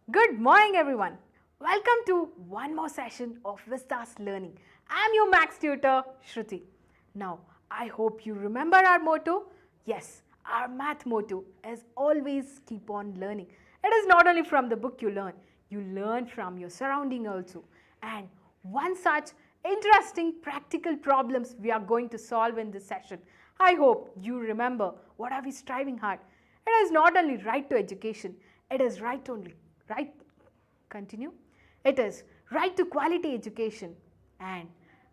Good morning everyone. Welcome to one more session of Vista's Learning. I am your Max tutor Shruthi. Now, I hope you remember our motto. Yes, our math motto is always keep on learning. It is not only from the book you learn from your surrounding also. And one such interesting practical problems we are going to solve in this session. I hope you remember what are we striving hard. It is not only right to education, it is It is right to quality education, and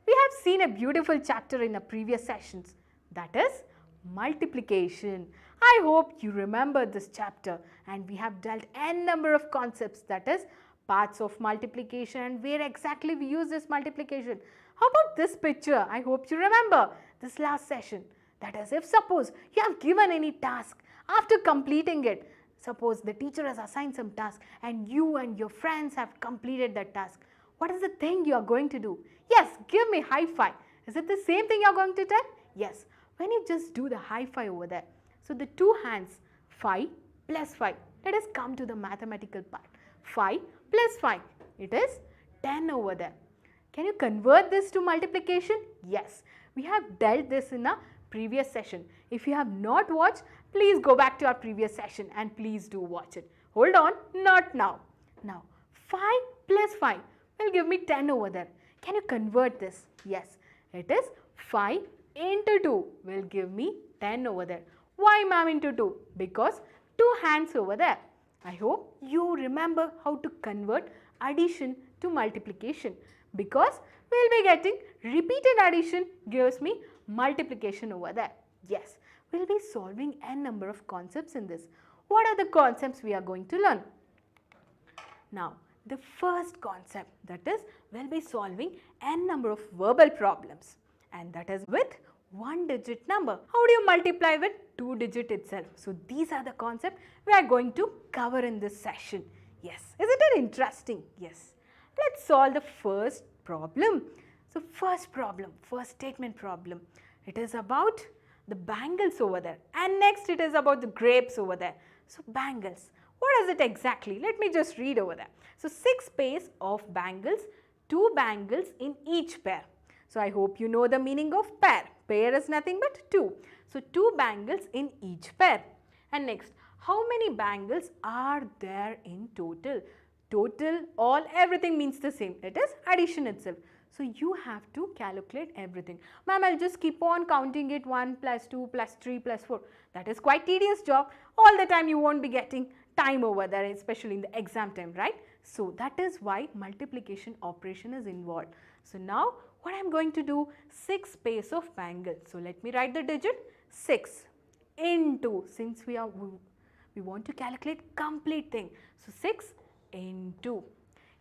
we have seen a beautiful chapter in the previous sessions, that is multiplication. I hope you remember this chapter, and we have dealt n number of concepts, that is parts of multiplication and where exactly we use this multiplication. How about this picture? I hope you remember this last session. That is, if suppose you have given any task, after completing it, suppose the teacher has assigned some task and you and your friends have completed that task. What is the thing you are going to do? Yes, give me high five. Is it the same thing you are going to tell? Yes, when you just do the high five over there. So the two hands, 5 plus 5. Let us come to the mathematical part. 5 plus 5, it is 10 over there. Can you convert this to multiplication? Yes, we have dealt this in a previous session. If you have not watched, please go back to our previous session and please do watch it. Hold on, not now. Now, 5 plus 5 will give me 10 over there. Can you convert this? Yes, it is 5 into 2 will give me 10 over there. Why ma'am into 2? Because two hands over there. I hope you remember how to convert addition to multiplication, because we will be getting repeated addition gives me multiplication over there. Yes, we will be solving n number of concepts in this. What are the concepts we are going to learn? Now, the first concept, that is, we will be solving n number of verbal problems, and that is with one digit number. How do you multiply with two digit itself? So these are the concepts we are going to cover in this session. Yes, isn't it interesting? Yes. Let's solve the first problem. So first problem, first statement problem, it is about the bangles over there, and next it is about the grapes over there. So bangles, what is it exactly? Let me just read over there. So 6 pairs of bangles, 2 bangles in each pair. So I hope you know the meaning of pair. Pair is nothing but 2. So 2 bangles in each pair. And next, how many bangles are there in total? Total, all, everything means the same. It is addition itself. So you have to calculate everything. Ma'am, I'll just keep on counting it 1 plus 2 plus 3 plus 4. That is quite tedious job. All the time you won't be getting time over there, especially in the exam time, right? So that is why multiplication operation is involved. So now what I am going to do, 6 pairs of bangles. So let me write the digit 6 into, since we want to calculate complete thing. So 6 into.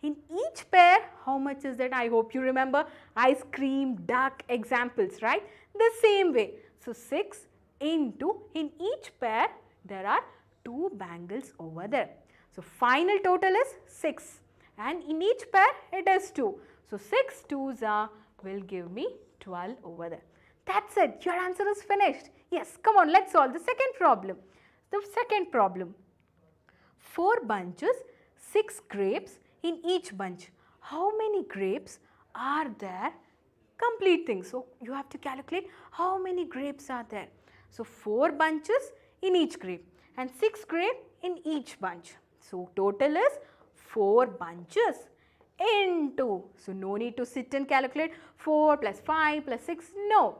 In each pair, how much is that? I hope you remember ice cream, duck examples, right? The same way. So 6 into, in each pair, there are 2 bangles over there. So final total is 6, and in each pair, it is 2. So 6 2s will give me 12 over there. That's it. Your answer is finished. Yes, come on, let's solve the second problem. The second problem. 4 bunches, 6 grapes in each bunch. How many grapes are there? Complete thing. So you have to calculate how many grapes are there. So 4 bunches in each grape and 6 grapes in each bunch. So total is 4 bunches into. So no need to sit and calculate 4 plus 5 plus 6.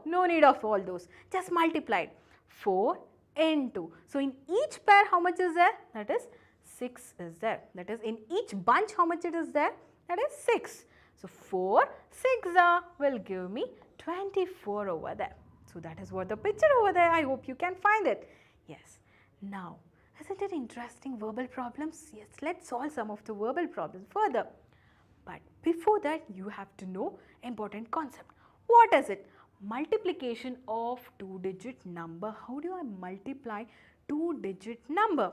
No need of all those. Just multiply 4 into. So in each pair, how much is there? That is 6 is there. That is, in each bunch, how much it is there? That is 6. So 4 6 will give me 24 over there. So that is what the picture over there. I hope you can find it. Yes. Now, isn't it interesting verbal problems? Yes, let's solve some of the verbal problems further. But before that, you have to know important concept. What is it? Multiplication of 2-digit number. How do I multiply 2-digit number?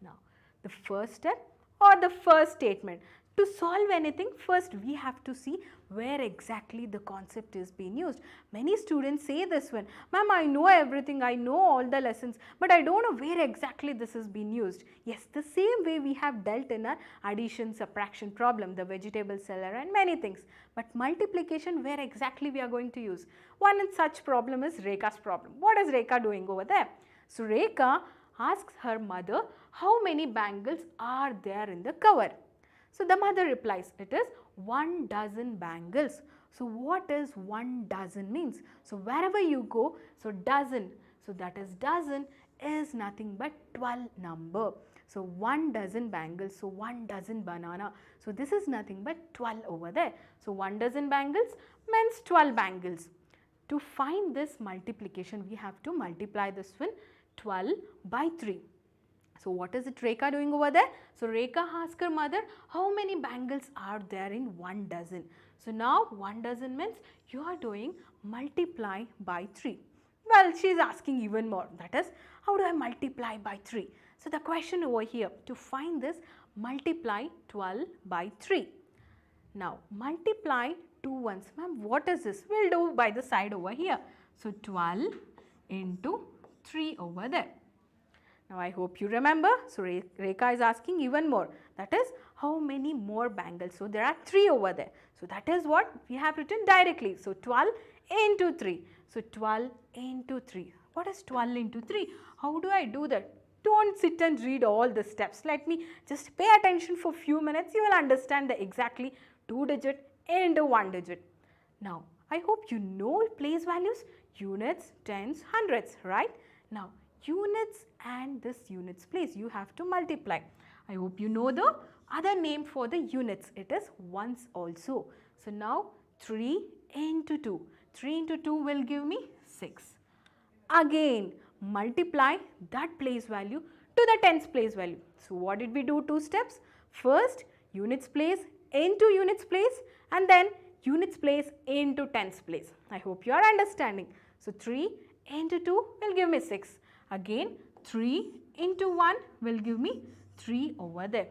Now, the first step or the first statement. To solve anything, first we have to see where exactly the concept is being used. Many students say this one, ma'am, I know everything, I know all the lessons, but I don't know where exactly this is being used. Yes, the same way we have dealt in our addition, subtraction problem, the vegetable seller and many things. But multiplication, where exactly we are going to use? One such problem is Rekha's problem. What is Rekha doing over there? So Rekha asks her mother how many bangles are there in the cover. So the mother replies, it is 1 dozen bangles. So what is 1 dozen means? So wherever you go, so dozen, so that is dozen is nothing but 12 number. So 1 dozen bangles, so 1 dozen banana. So this is nothing but 12 over there. So 1 dozen bangles means 12 bangles. To find this multiplication, we have to multiply this one 12 by 3. So what is it Rekha doing over there? So Rekha asks her mother how many bangles are there in 1 dozen. So now 1 dozen means you are doing multiply by 3. Well, she is asking even more, that is how do I multiply by 3? So the question over here, to find this, multiply 12 by 3. Now multiply 2 ones. Ma'am, what is this? We'll do by the side over here. So 12 into 3 over there. Now I hope you remember. So Rekha is asking even more, that is how many more bangles. So there are 3 over there. So that is what we have written directly. So 12 into 3. So 12 into 3. What is 12 into 3? How do I do that? Don't sit and read all the steps. Let me just pay attention for few minutes. You will understand the exactly 2 digit into 1 digit. Now I hope you know place values, units, tens, hundreds, right? Now units and this units place you have to multiply. I hope you know the other name for the units, it is ones also. So now 3 into 2, 3 into 2 will give me 6. Again multiply that place value to the tens place value. So what did we do? 2 steps. First units place into units place and then units place into tens place. I hope you are understanding. So 3 into 2 will give me 6. Again 3 into 1 will give me 3 over there.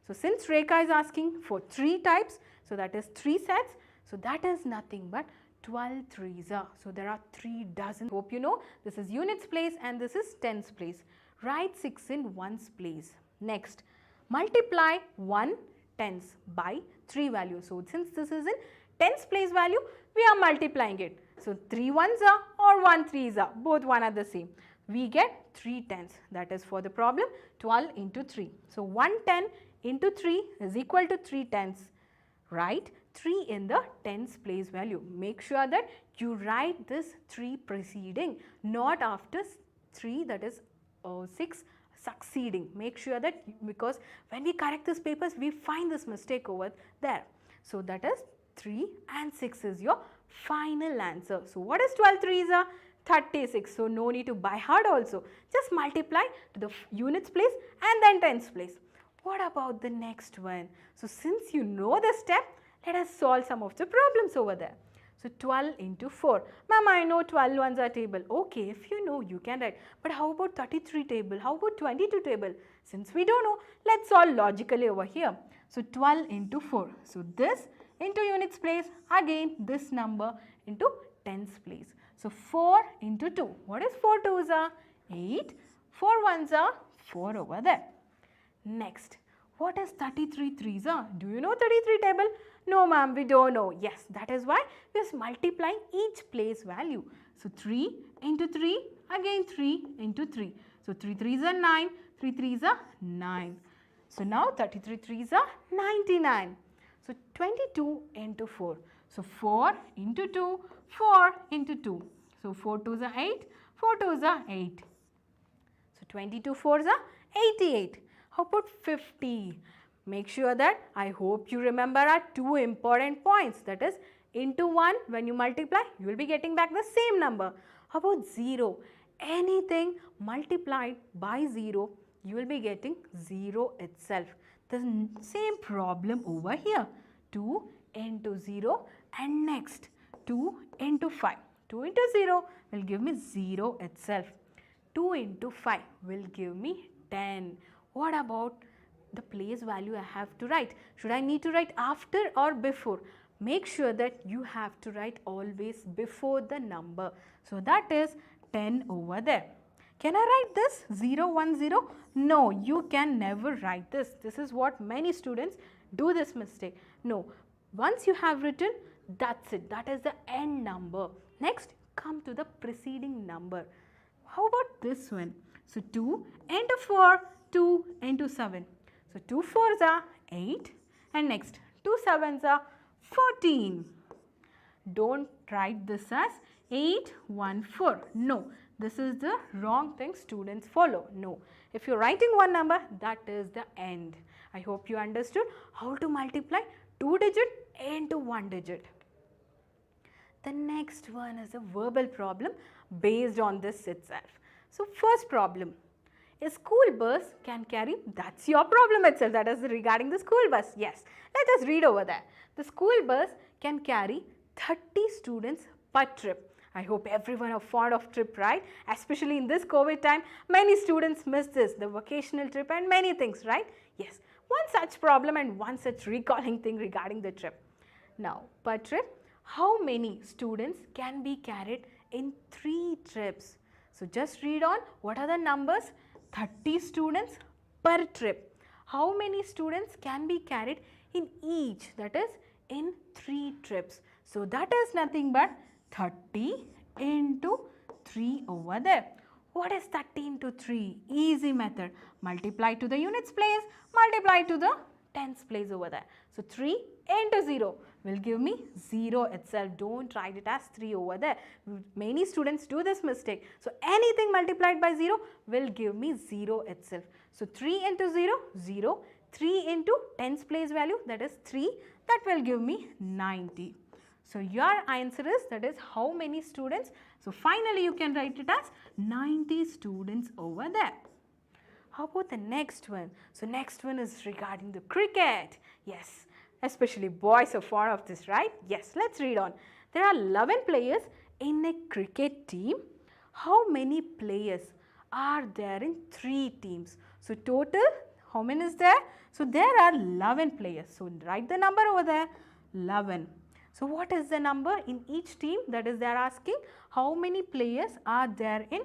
So since Rekha is asking for 3 types, so that is 3 sets, so that is nothing but 12 threes are. So there are 3 dozen. Hope you know this is units place and this is tens place. Write 6 in ones place. Next, multiply 1 tens by 3 value. So since this is in tens place value, we are multiplying it. So 3 ones are or 1 threes are, both one are the same. We get 3 tens, that is for the problem 12 into 3. So 1 10 into 3 is equal to 3 tens. Write 3 in the tens place value. Make sure that you write this 3 preceding, not after 3, that is 6 succeeding. Make sure that, because when we correct these papers we find this mistake over there. So that is 3 and 6 is your final answer. So what is 12 threes are? 36. So no need to buy hard also. Just multiply to the units place and then tens place. What about the next one? So since you know the step, let us solve some of the problems over there. So 12 into 4. Ma'am, I know 12 ones are table. Okay, if you know, you can write. But how about 33 table? How about 22 table? Since we don't know, let's solve logically over here. So 12 into 4. So this into units place, again this number into tens place. So 4 into 2. What is 4 twos are? 8. 4 ones are 4 over there. Next, what is 33 threes are? Do you know 33 table? No ma'am, we don't know. Yes, that is why we are multiplying each place value. So 3 into 3, again 3 into 3. So 3 threes are 9, 3 threes are 9. So now 33 threes are 99. So 22 into 4. So 4 into 2, 4 into 2. So 4 twos are 8, 4 twos are 8. So 22 fours are 88. How about 50? Make sure that, I hope you remember our 2 important points, that is into 1 when you multiply you will be getting back the same number. How about 0? Anything multiplied by 0 you will be getting 0 itself. The same problem over here. 2 into 0 and next 2 into 5. 2 into 0 will give me 0 itself. 2 into 5 will give me 10. What about the place value I have to write? Should I need to write after or before? Make sure that you have to write always before the number. So that is 10 over there. Can I write this 0, 1, 0? No, you can never write this. This is what many students do, this mistake. No, once you have written, that's it. That is the end number. Next, come to the preceding number. How about this one? So 2 into 4, 2 into 7. So 2 4s are 8 and next 2 7s are 14. Don't write this as 8 1 4. No, this is the wrong thing students follow. No, if you're writing one number, that is the end. I hope you understood how to multiply 2 digit into 1 digit. The next one is a verbal problem based on this itself. So first problem, a school bus can carry, that's your problem itself, that is regarding the school bus. Yes, let us read over there. The school bus can carry 30 students per trip. I hope everyone are fond of trip, right? Especially in this COVID time, many students miss this, the vacational trip and many things, right? Yes, one such problem and one such recalling thing regarding the trip. Now, per trip, how many students can be carried in 3 trips? So just read on, what are the numbers? 30 students per trip. How many students can be carried in each, that is in 3 trips? So that is nothing but 30 into 3 over there. What is 30 into 3? Easy method. Multiply to the units place, multiply to the tens place over there. So 3 into 0 will give me 0 itself. Don't write it as 3 over there. Many students do this mistake. So anything multiplied by 0 will give me 0 itself. So 3 into 0, 0. 3 into tens place value, that is 3. That will give me 90. So your answer is, that is how many students. So finally you can write it as 90 students over there. How about the next one? So next one is regarding the cricket. Yes, especially boys are fond of this, right? Yes, let's read on. There are 11 players in a cricket team. How many players are there in 3 teams? So total, how many is there? So there are 11 players. So write the number over there, 11. So what is the number in each team? That is, they are asking how many players are there in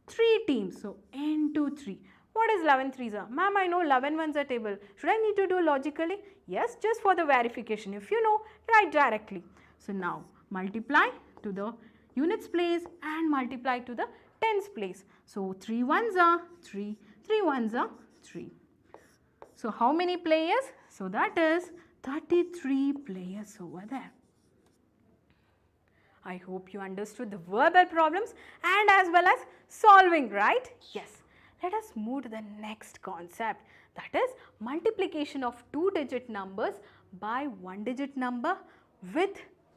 3 teams. So into 3. What is 11 threes are? Ma'am, I know 11 ones are table. Should I need to do logically? Yes, just for the verification. If you know, write directly. So now multiply to the units place and multiply to the tens place. So 3 ones are 3, 3 ones are 3. So how many players? So that is 33 players over there. I hope you understood the verbal problems and as well as solving, right? Yes. Let us move to the next concept, that is multiplication of 2-digit numbers by 1-digit number with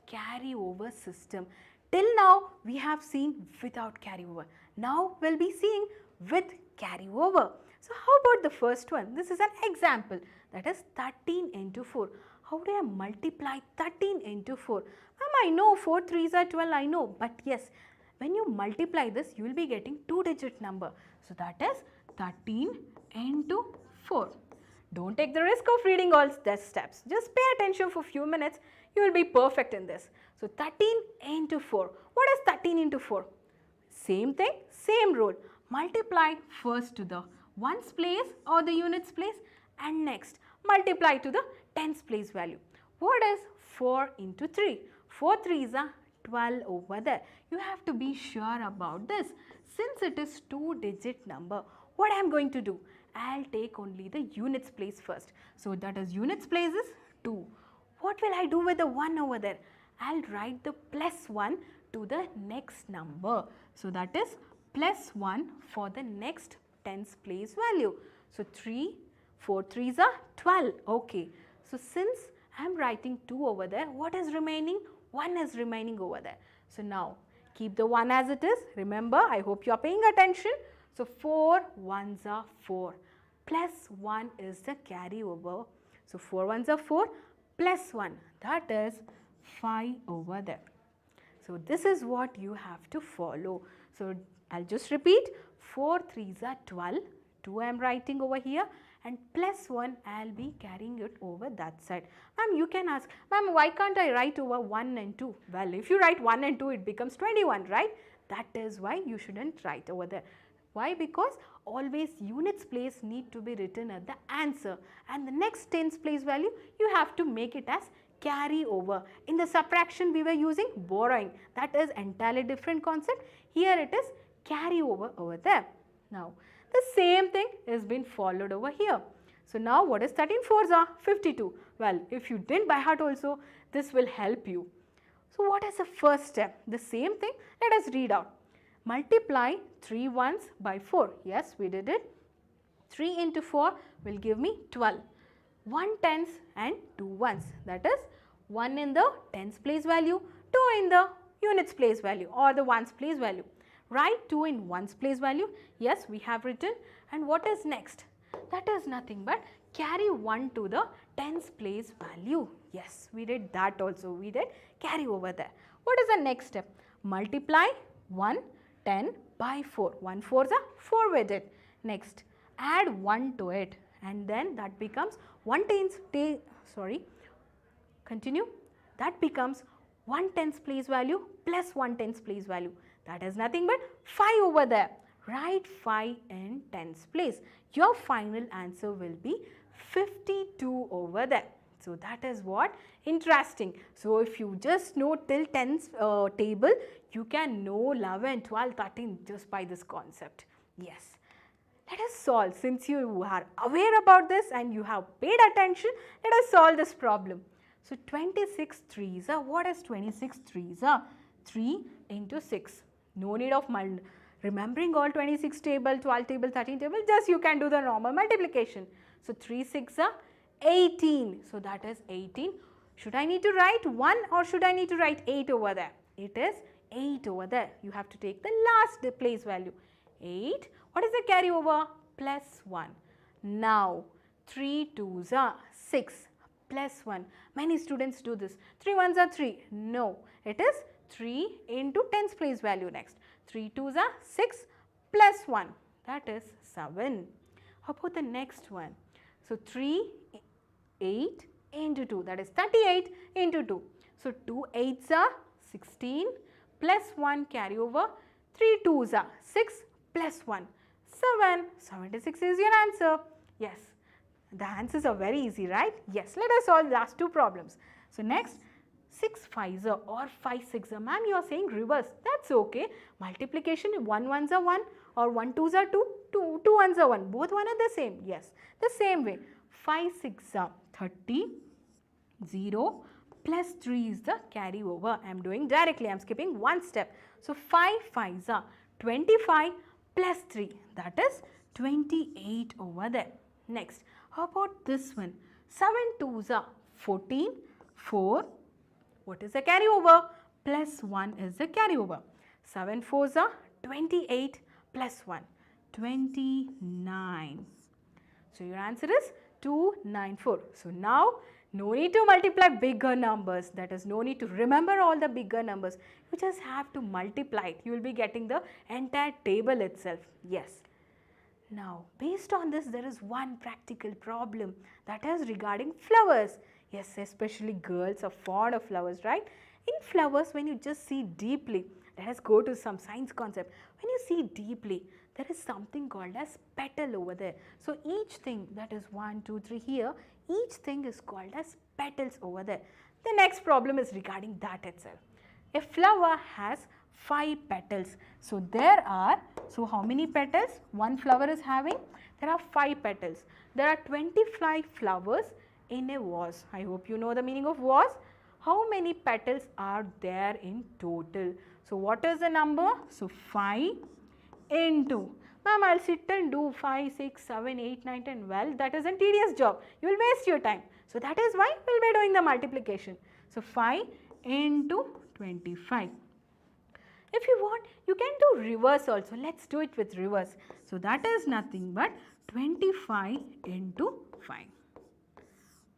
carryover system. Till now we have seen without carryover. Now we'll be seeing with carryover. So how about the first one? This is an example, that is 13 into 4. How do I multiply 13 into 4? Ma'am, I know 4 3s are 12, I know, but yes, when you multiply this, you will be getting 2-digit number. So that is 13 into 4. Don't take the risk of reading all the steps. Just pay attention for a few minutes. You will be perfect in this. So 13 into 4. What is 13 into 4? Same thing, same rule. Multiply first to the ones place or the units place and next multiply to the tens place value. What is 4 into 3? 4 3s are 12 over there. You have to be sure about this. Since it is 2-digit number, what I am going to do? I'll take only the units place first. So that is units place is 2. What will I do with the 1 over there? I'll write the plus 1 to the next number. So that is plus 1 for the next tens place value. So 3, 4 3s are 12. Okay. So since I am writing 2 over there, what is remaining? 1 is remaining over there. So now keep the 1 as it is. Remember, I hope you are paying attention. So 4 1s are 4. Plus 1 is the carryover. So 4 1s are 4 plus 1. That is 5 over there. So this is what you have to follow. So I'll just repeat. 4 3s are 12. 2 I am writing over here. and plus 1 I'll be carrying it over that side. Ma'am, you can ask, ma'am, why can't I write over 1 and 2? Well, if you write 1 and 2, it becomes 21, right? That is why you shouldn't write over there. Why? Because always units place need to be written at the answer, and the next tens place value you have to make it as carry over. In the subtraction we were using borrowing, that is entirely different concept. Here it is carry over there. Now the same thing is been followed over here. So now what is 13 fours are 52. Well, if you didn't by heart also, this will help you. So what is the first step? The same thing, let us read out. Multiply 3 ones by 4. Yes, we did it. 3 into 4 will give me 12. 1 tens and 2 ones. That is 1 in the tens place value, 2 in the units place value or the ones place value. Write 2 in ones place value. Yes, we have written. And what is next? That is nothing but carry 1 to the tens place value. Yes, we did that also. We did carry over there. What is the next step? Multiply 1 10 by 4. 1 fours are 4 we did. Next, add 1 to it and then that becomes 1 tens, continue. That becomes 1 tens place value plus 1 tens place value. That is nothing but 5 over there. Write 5 in tens place. Your final answer will be 52 over there. So that is what interesting. So if you just know till tens table, you can know 11, 12, 13 just by this concept. Yes. Let us solve. Since you are aware about this and you have paid attention, let us solve this problem. So 26 threes are, what is 26 threes are? 3 into 6. No need of remembering all 26 table, 12 table, 13 table, just you can do the normal multiplication. So 3 6 are 18. So that is 18. Should I need to write 1 or should I need to write 8 over there? It is 8 over there. You have to take the last place value. 8. What is the carryover? Plus 1. Now 3 2s are 6 plus 1. Many students do this. 3 1s are 3. No. It is 3 into tens place value next. 3 2s are 6 plus 1. That is 7. How about the next one? So 3 8 into 2, that is 38 into 2. So 2 8s are 16 plus 1 carryover, 3 2s are 6 plus 1, 7. 76 is your answer. Yes, the answers are very easy, right? Yes, let us solve last two problems. So next, 6 5s are or 5 6s are. Ma'am, you are saying reverse. That's okay. Multiplication, 1 1s are 1 or 1 2s are 2, 2 1s are 1. Both one are the same. Yes, the same way. 5 6 are 30, 0 plus 3 is the carryover. I am doing directly. I am skipping one step. So 5 5s are 25 plus 3. That is 28 over there. Next, how about this one? 7 2s are 14, 4. What is the carryover? Plus 1 is the carryover. 7 4s are 28 plus 1, 29. So your answer is 294. So now no need to multiply bigger numbers, that is no need to remember all the bigger numbers. You just have to multiply it. You will be getting the entire table itself. Yes. Now based on this there is one practical problem, that is regarding flowers. Yes, especially girls are fond of flowers, right? In flowers, when you just see deeply, let us go to some science concept. When you see deeply, there is something called as petal over there. So each thing, that is 1 2 3 here, each thing is called as petals over there. The next problem is regarding that itself. A flower has 5 petals. So there are, so how many petals one flower is having? There are 5 petals. There are 25 flowers in a vase. I hope you know the meaning of vase. How many petals are there in total? So what is the number? So 5 into, ma'am, I'll sit and do 5, 6, 7, 8, 9, 10. Well, that is a tedious job. You will waste your time. So that is why we'll be doing the multiplication. So 5 into 25. If you want, you can do reverse also. Let's do it with reverse. So that is nothing but 25 into 5.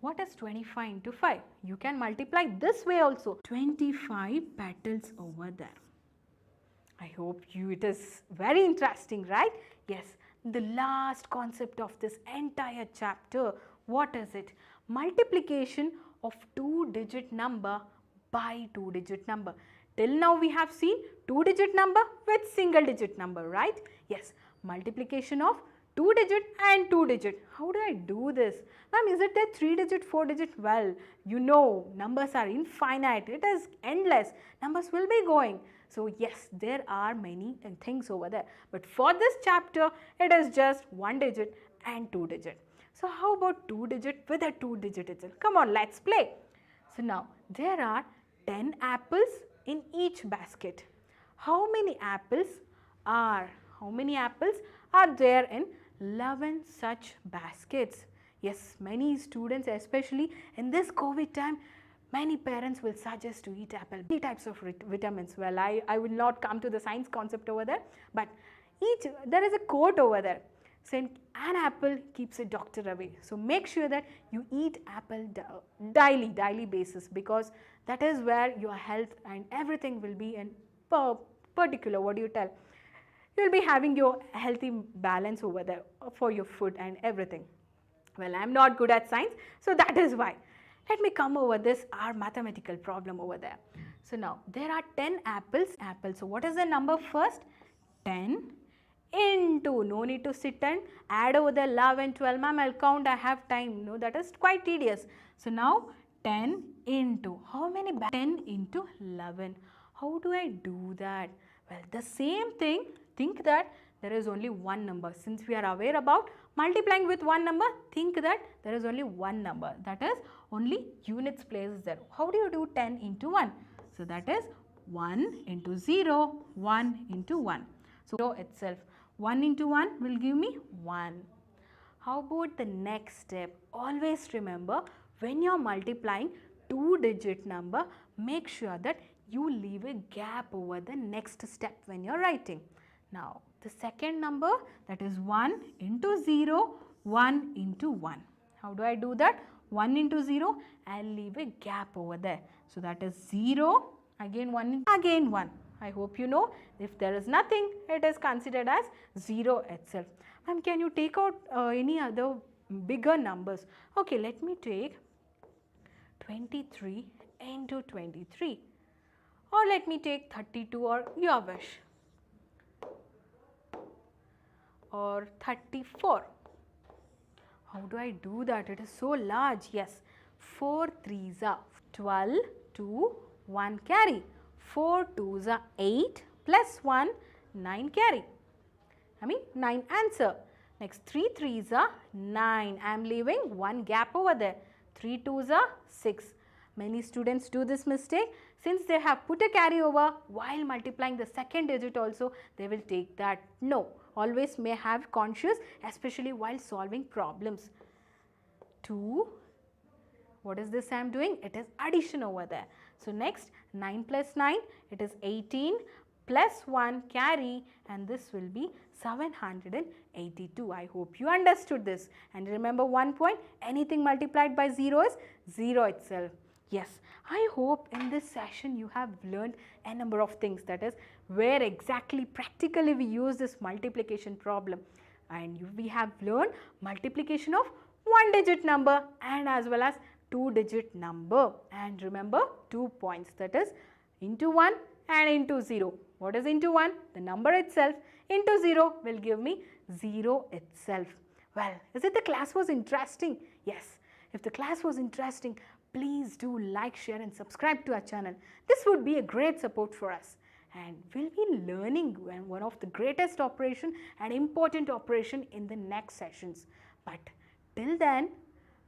What is 25 into 5? You can multiply this way also. 25 petals over there. I hope it is very interesting, right? Yes, the last concept of this entire chapter. What is it? Multiplication of two-digit number by two-digit number. Till now we have seen two-digit number with single-digit number, right? Yes, multiplication of two-digit and two-digit. How do I do this? Ma'am, is it a three-digit, four-digit? Well, you know, numbers are infinite. It is endless. Numbers will be going. So, yes, there are many things over there. But for this chapter, it is just one digit and two-digit. So, how about two-digit with a two-digit itself? Come on, let's play. So, now, there are 10 apples in each basket. How many apples are there in 11 such baskets? Yes, many students, especially in this COVID time, many parents will suggest to eat apple. Many types of vitamins. Well, I will not come to the science concept over there, but there is a quote over there saying an apple keeps a doctor away. So make sure that you eat apple daily basis, because that is where your health and everything will be in particular. What do you tell? You will be having your healthy balance over there for your food and everything. Well, I am not good at science, so that is why. Let me come over this, our mathematical problem over there. So now, there are 10 apples. So what is the number first? 10 into, no need to sit and add over the 11, 12. Ma'am, I'll count, I have time. No, that is quite tedious. So now, 10 into, how many? 10 into 11. How do I do that? Well, the same thing, think that there is only one number. Since we are aware about multiplying with one number, think that there is only one number. That is only units places there. How do you do 10 into 1? So that is 1 into 0, 1 into 1. So itself, 1 into 1 will give me 1. How about the next step? Always remember, when you are multiplying two-digit number, make sure that you leave a gap over the next step when you are writing. Now, the second number, that is 1 into 0, 1 into 1. How do I do that? 1 into 0, I will leave a gap over there. So, that is 0, again 1, again 1. I hope you know, if there is nothing, it is considered as 0 itself. Ma'am, can you take out any other bigger numbers? Okay, let me take 23 into 23. Or let me take 32, or your wish. Or 34. How do I do that? It is so large. Yes. 4 3s are 12, 2, 1 carry. 4 2s are 8 plus 1, 9 carry. 9 answer. Next 3 3s are 9. I am leaving one gap over there. 3 2s are 6. Many students do this mistake. Since they have put a carryover while multiplying the second digit also, they will take that. No, always may have conscious, especially while solving problems. 2, what is this I am doing? It is addition over there. So next 9 plus 9, it is 18 plus 1 carry, and this will be 782. I hope you understood this. And remember one point, anything multiplied by 0 is 0 itself. Yes, I hope in this session you have learned a number of things, that is where exactly practically we use this multiplication problem, and we have learned multiplication of one digit number and as well as two digit number. And remember 2 points, that is into 1 and into 0. What is into 1? The number itself. Into 0 will give me 0 itself. Well, is it the class was interesting? Yes. If the class was interesting, please do like, share and subscribe to our channel. This would be a great support for us. And we'll be learning one of the greatest operation and important operation in the next sessions. But till then,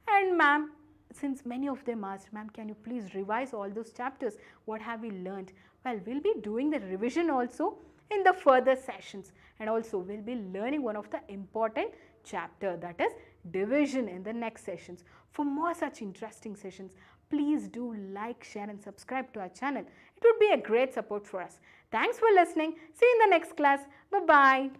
and ma'am, since many of them asked, ma'am, can you please revise all those chapters? What have we learned? Well, we'll be doing the revision also in the further sessions. And also, we'll be learning one of the important chapter, that is division, in the next sessions. For more such interesting sessions, please do like, share and subscribe to our channel. It would be a great support for us. Thanks for listening. See you in the next class. Bye-bye.